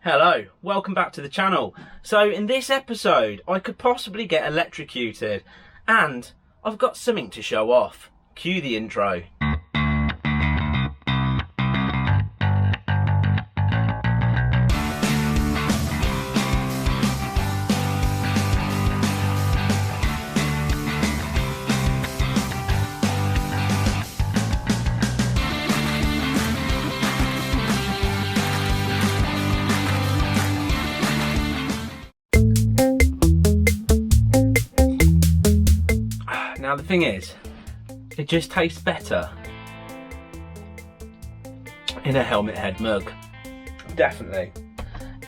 Hello, welcome back to the channel. So in this episode I could possibly get electrocuted and I've got something to show off. Cue the intro. Now the thing is, it just tastes better in a helmet head mug. Definitely.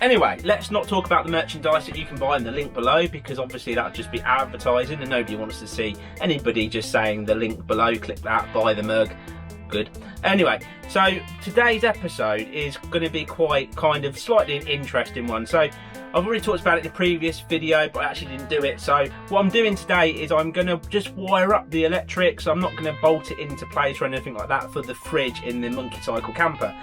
Anyway, let's not talk about the merchandise that you can buy in the link below, because obviously that'll just be advertising and nobody wants to see anybody just saying the link below, click that, buy the mug. Good. Anyway, so today's episode is going to be quite kind of slightly an interesting one. So I've already talked about it in the previous video, but I actually didn't do it. So what I'm doing today is I'm going to just wire up the electrics. I'm not going to bolt it into place or anything like that for the fridge in the Monkey Cycle camper.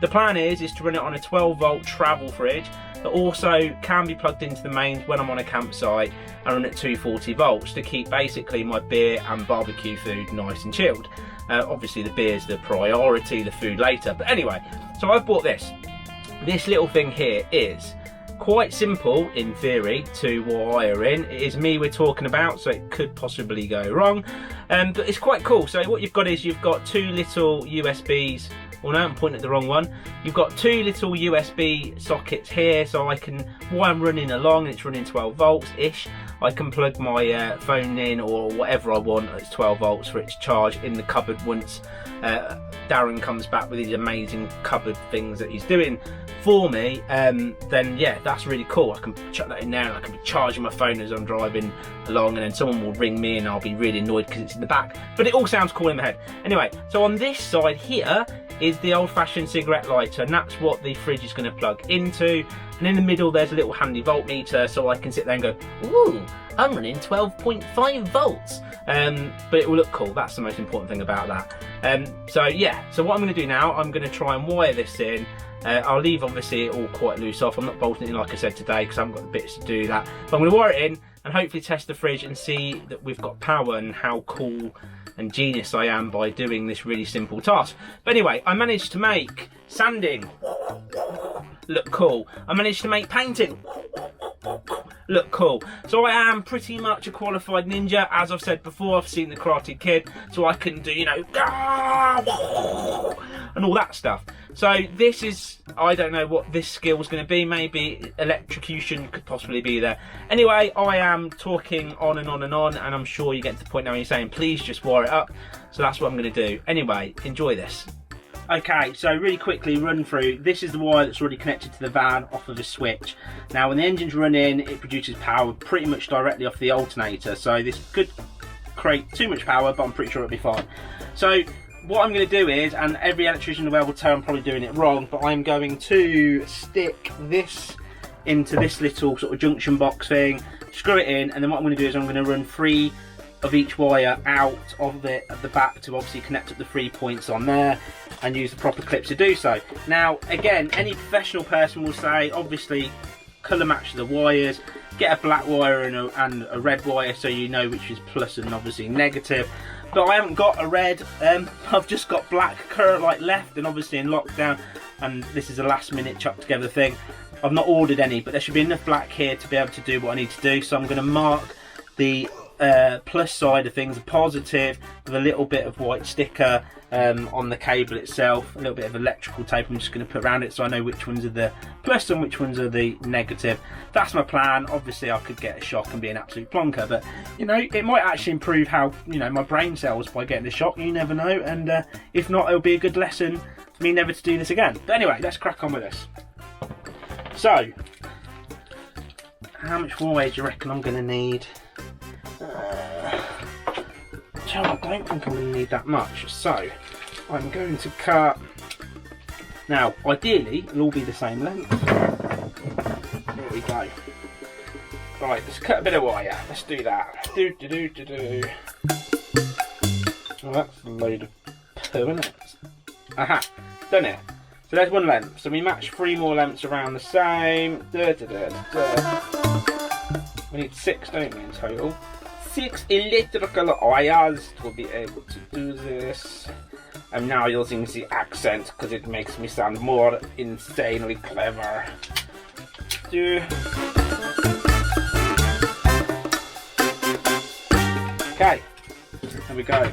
The plan is to run it on a 12 volt travel fridge that also can be plugged into the mains when I'm on a campsite and run at 240 volts to keep basically my beer and barbecue food nice and chilled. Obviously the beer's the priority, the food later. But anyway, so I've bought this. This little thing here is quite simple in theory to wire in. It is me we're talking about, so it could possibly go wrong. But it's quite cool. So what you've got is you've got two little USBs. Well, no, I'm pointing at the wrong one. You've got two little USB sockets here, so I can, while I'm running along, and it's running 12 volts-ish, I can plug my phone in or whatever I want. It's 12 volts for it to charge in the cupboard once Darren comes back with these amazing cupboard things that he's doing for me. Then yeah, that's really cool. I can chuck that in there and I can be charging my phone as I'm driving along, and then someone will ring me and I'll be really annoyed because it's in the back. But it all sounds cool in my head. Anyway, so on this side here is the old-fashioned cigarette lighter, and that's what the fridge is going to plug into. And in the middle there's a little handy voltmeter, so I can sit there and go, ooh, I'm running 12.5 volts. But it will look cool. That's the most important thing about that. So yeah, so what I'm going to do now, I'm going to try and wire this in. I'll leave obviously it all quite loose off. I'm not bolting it in like I said today because I haven't got the bits to do that. But I'm going to wire it in and hopefully test the fridge and see that we've got power and how cool and genius I am by doing this really simple task. But anyway, I managed to make sanding look cool. I managed to make painting look cool. So I am pretty much a qualified ninja. As I've said before, I've seen the Karate Kid, so I can do, you know, and all that stuff. So this is, I don't know what this skill is going to be. Maybe electrocution could possibly be there. Anyway, I am talking on and on and on, and I'm sure you get to the point now where you're saying, please just wire it up. So that's what I'm going to do. Anyway, enjoy this. Okay, so really quickly run through. This is the wire that's already connected to the van off of a switch. Now when the engine's running, it produces power pretty much directly off the alternator. So this could create too much power, but I'm pretty sure it'll be fine. So what I'm going to do is, and every electrician in the world will tell I'm probably doing it wrong, but I'm going to stick this into this little sort of junction box thing, screw it in, and then what I'm going to do is I'm going to run 3 of each wire out of it at the back to obviously connect up the 3 points on there and use the proper clips to do so. Now again, any professional person will say obviously colour match the wires, get a black wire and a red wire so you know which is plus and obviously negative. But I haven't got a red, I've just got black current light left, and obviously in lockdown, and this is a last minute chuck together thing, I've not ordered any, but there should be enough black here to be able to do what I need to do. So I'm going to mark the plus side of things, a positive, with a little bit of white sticker on the cable itself, a little bit of electrical tape I'm just going to put around it so I know which ones are the plus and which ones are the negative. That's my plan. Obviously I could get a shock and be an absolute plonker, but you know, it might actually improve how, you know, my brain cells by getting the shock, you never know, and if not, it'll be a good lesson for me never to do this again. But anyway, let's crack on with this. So how much wire do you reckon I'm going to need? I don't think I'm going to need that much, so I'm going to cut. Now ideally it'll all be the same length. There we go. Right, let's cut a bit of wire. Let's do that. Oh, that's a load of poo, isn't it? Aha, done it. So there's one length. So we match 3 more lengths around the same. We need 6, don't we, in total? 6 electrical wires to be able to do this. I'm now using the accent because it makes me sound more insanely clever. Okay, there we go,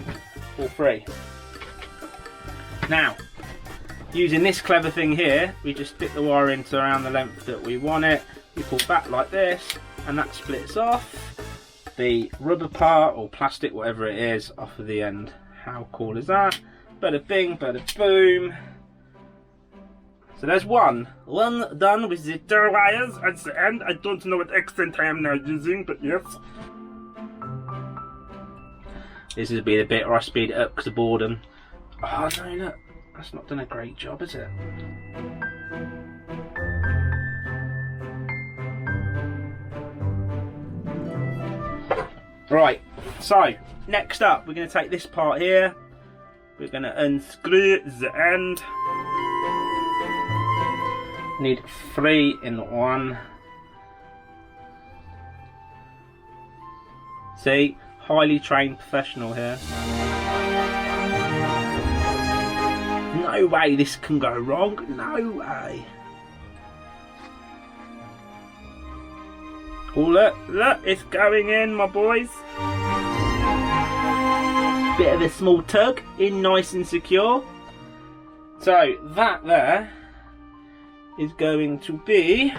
all 3. Now, using this clever thing here, we just stick the wire into around the length that we want it. We pull back like this, and that splits off the rubber part, or plastic, whatever it is, off of the end. How cool is that? Bada bing, bada boom. So there's one done with the 2 wires at the end. I don't know what accent I am now using, but yes. This will be the bit where I speed it up because of boredom. Oh no, look, that's not done a great job, is it? Right, so next up we're going to take this part here. We're going to unscrew the end. Need 3 in 1. See, highly trained professional here. No way this can go wrong. No way. Oh look, it's going in, my boys. Bit of a small tug, in nice and secure. So that there is going to be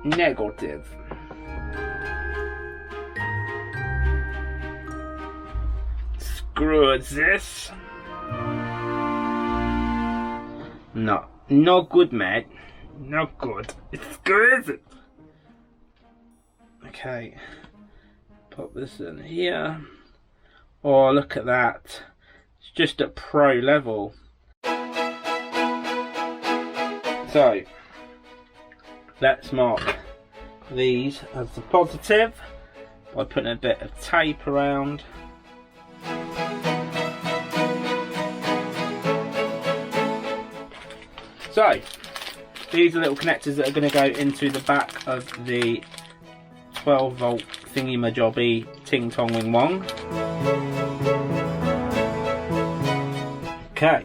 negative. Screw this. No good, mate. Not good. It's good. Okay. Pop this in here. Oh, look at that. It's just at pro level. So, let's mark these as the positive by putting a bit of tape around. So, these are little connectors that are going to go into the back of the 12 volt thingy majobby ting tong wing wong. Okay.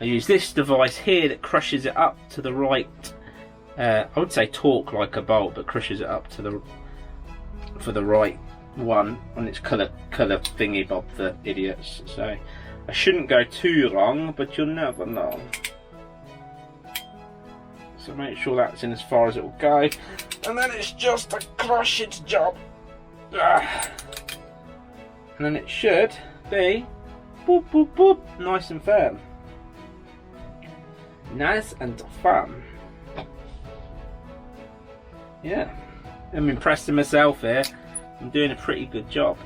I use this device here that crushes it up to the right, I would say torque like a bolt, but crushes it up to the for the right one on its colour thingy bob for idiots. So I shouldn't go too wrong, but you'll never know. So make sure that's in as far as it will go, and then it's just a crush its job. And then it should be boop boop boop, nice and firm. Nice and firm. Yeah, I'm impressed with myself here. I'm doing a pretty good job.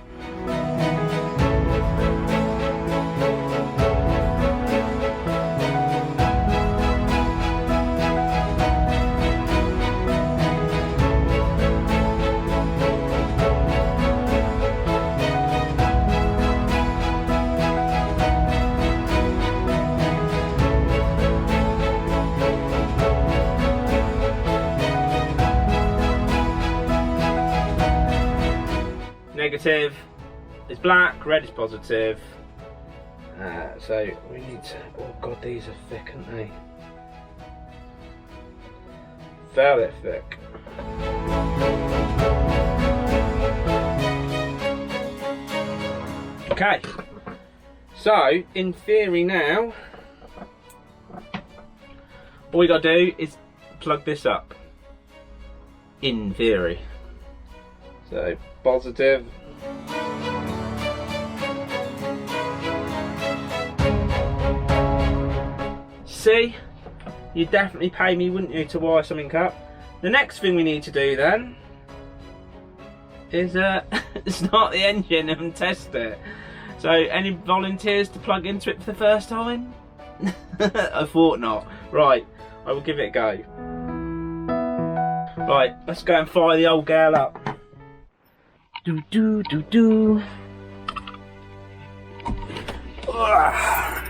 Negative is black, red is positive. So we need to, oh god, these are thick, aren't they? Fairly thick. Okay, so in theory now, all we got to do is plug this up. In theory. So positive. See, you'd definitely pay me, wouldn't you, to wire something up? The next thing we need to do then is start the engine and test it. So, any volunteers to plug into it for the first time? I thought not. Right, I will give it a go. Right, let's go and fire the old girl up. Do do do do. Ugh.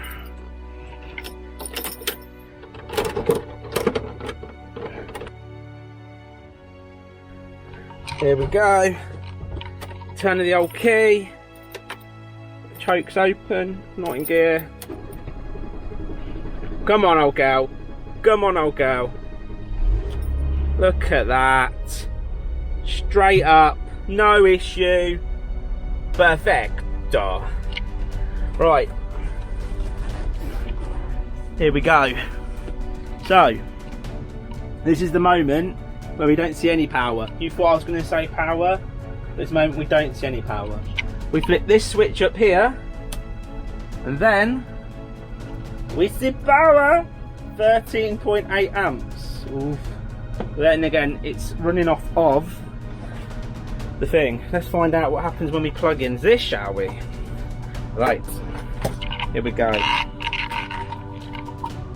Here we go. Turn of the old key. Choke's open, not in gear. Come on, old girl. Come on, old girl. Look at that. Straight up, no issue. Perfecto. Right. Here we go. So, this is the moment where we don't see any power. You thought I was going to say power? At this moment we don't see any power. We flip this switch up here, and then we see power, 13.8 amps. Oof. Then again, it's running off of the thing. Let's find out what happens when we plug in this, shall we? Right, here we go.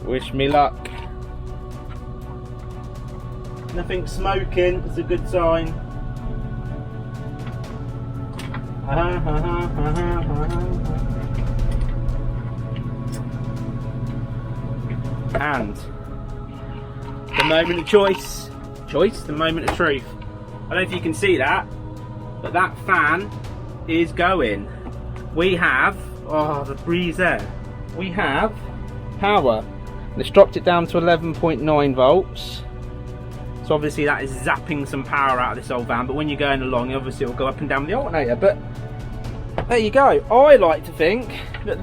Wish me luck. Nothing smoking, it's a good sign. And the moment of choice, the moment of truth. I don't know if you can see that, but that fan is going. We have, oh, the breeze there. We have power. Let's dropped it down to 11.9 volts. So obviously that is zapping some power out of this old van, but when you're going along, obviously it'll go up and down the alternator. But there you go. I like to think that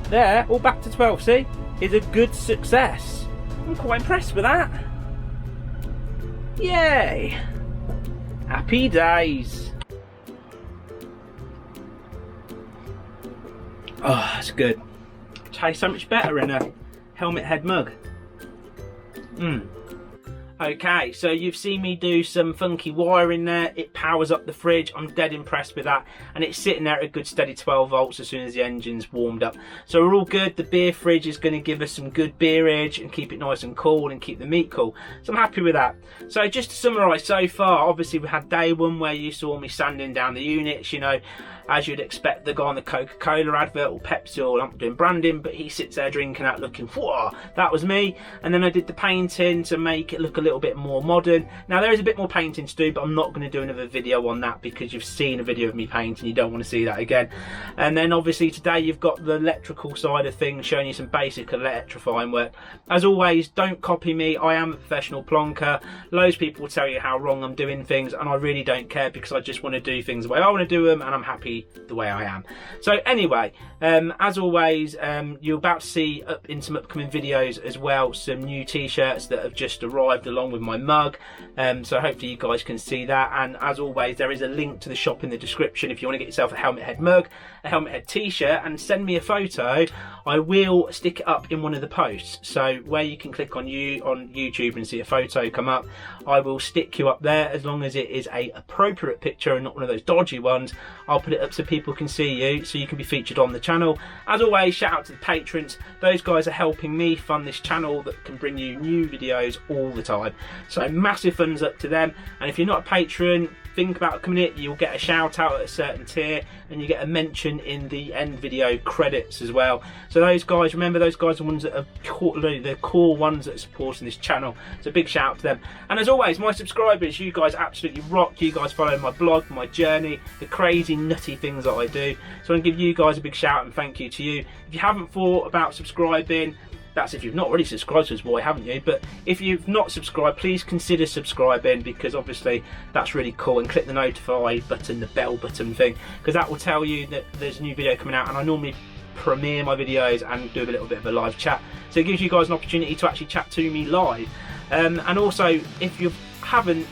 there, all back to 12, see, is a good success. I'm quite impressed with that. Yay! Happy days. Oh, that's good. Tastes so much better in a helmet head mug. Okay, so you've seen me do some funky wiring there. It powers up the fridge. I'm dead impressed with that, and it's sitting there at a good steady 12 volts as soon as the engine's warmed up. So we're all good. The beer fridge is going to give us some good beerage and keep it nice and cool and keep the meat cool. So I'm happy with that. So just to summarise so far, obviously we had day one where you saw me sanding down the units, you know, as you'd expect the guy on the Coca-Cola advert or Pepsi, or I'm not doing branding, but he sits there drinking that looking, whoa, that was me. And then I did the painting to make it look a little bit more modern. Now there is a bit more painting to do, but I'm not going to do another video on that because you've seen a video of me painting, you don't want to see that again. And then obviously today you've got the electrical side of things, showing you some basic electrifying work. As always, don't copy me, I am a professional plonker. Loads of people will tell you how wrong I'm doing things, and I really don't care because I just want to do things the way I want to do them, and I'm happy the way I am. So anyway, as always, you're about to see in some upcoming videos as well some new t-shirts that have just arrived along with my mug, so hopefully you guys can see that. And as always, there is a link to the shop in the description if you want to get yourself a helmet head mug, a helmet head t-shirt, and send me a photo. I will stick it up in one of the posts, so where you can click on YouTube and see a photo come up, I will stick you up there as long as it is a appropriate picture and not one of those dodgy ones. I'll put it up so people can see you, so you can be featured on the channel. As always, shout out to the patrons. Those guys are helping me fund this channel that can bring you new videos all the time, so massive thumbs up to them. And if you're not a patron, think about coming in. You'll get a shout out at a certain tier, and you get a mention in the end video credits as well. So those guys, remember, those guys are the ones that are the core ones that are supporting this channel, so big shout out to them. And as always, my subscribers, you guys absolutely rock. You guys follow my blog, my journey, the crazy nutty things that I do, so I'm going to give you guys a big shout out and thank you to you. If you haven't thought about subscribing, that's if you've not already subscribed to us, boy, haven't you? But if you've not subscribed, please consider subscribing, because obviously that's really cool. And click the notify button, the bell button thing, because that will tell you that there's a new video coming out. And I normally premiere my videos and do a little bit of a live chat, so it gives you guys an opportunity to actually chat to me live. And also, if you haven't,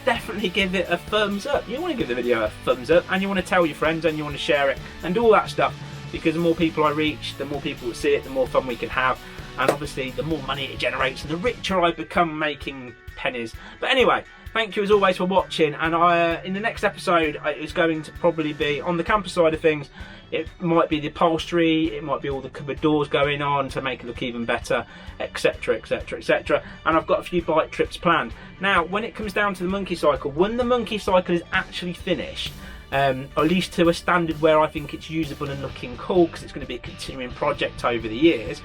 definitely give it a thumbs up. You want to give the video a thumbs up, and you want to tell your friends, and you want to share it and do all that stuff, because the more people I reach, the more people that see it, the more fun we can have. And obviously the more money it generates, and the richer I become making pennies. But anyway, thank you as always for watching, and in the next episode it's going to probably be on the camper side of things. It might be the upholstery, it might be all the cupboard doors going on to make it look even better, etc, etc, etc. And I've got a few bike trips planned. Now when it comes down to the monkey cycle, when the monkey cycle is actually finished, at least to a standard where I think it's usable and looking cool, because it's going to be a continuing project over the years,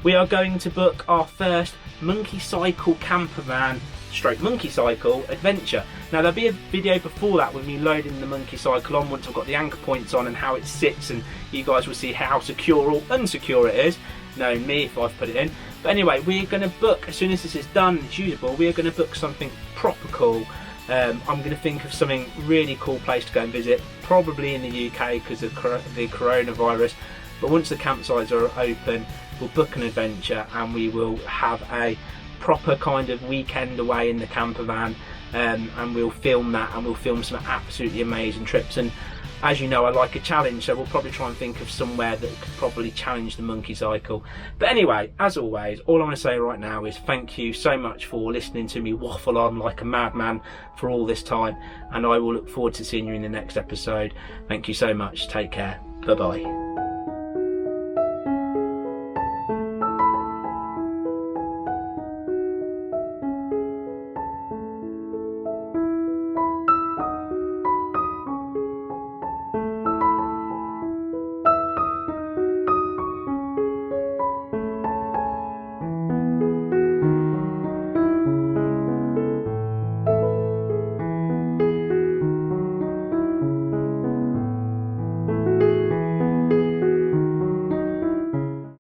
we are going to book our first monkey cycle camper van stroke monkey cycle adventure. Now there'll be a video before that with me loading the monkey cycle on once I've got the anchor points on and how it sits, and you guys will see how secure or unsecure it is, knowing me if I've put it in. But anyway, we're going to book, as soon as this is done, it's usable, we're going to book something proper cool. I'm going to think of something really cool place to go and visit, probably in the UK because of the coronavirus. But once the campsites are open, we'll book an adventure and we will have a proper kind of weekend away in the camper van, and we'll film that, and we'll film some absolutely amazing trips. And as you know, I like a challenge, so we'll probably try and think of somewhere that could probably challenge the monkey cycle. But anyway, as always, all I want to say right now is thank you so much for listening to me waffle on like a madman for all this time, and I will look forward to seeing you in the next episode. Thank you so much. Take care. Bye bye.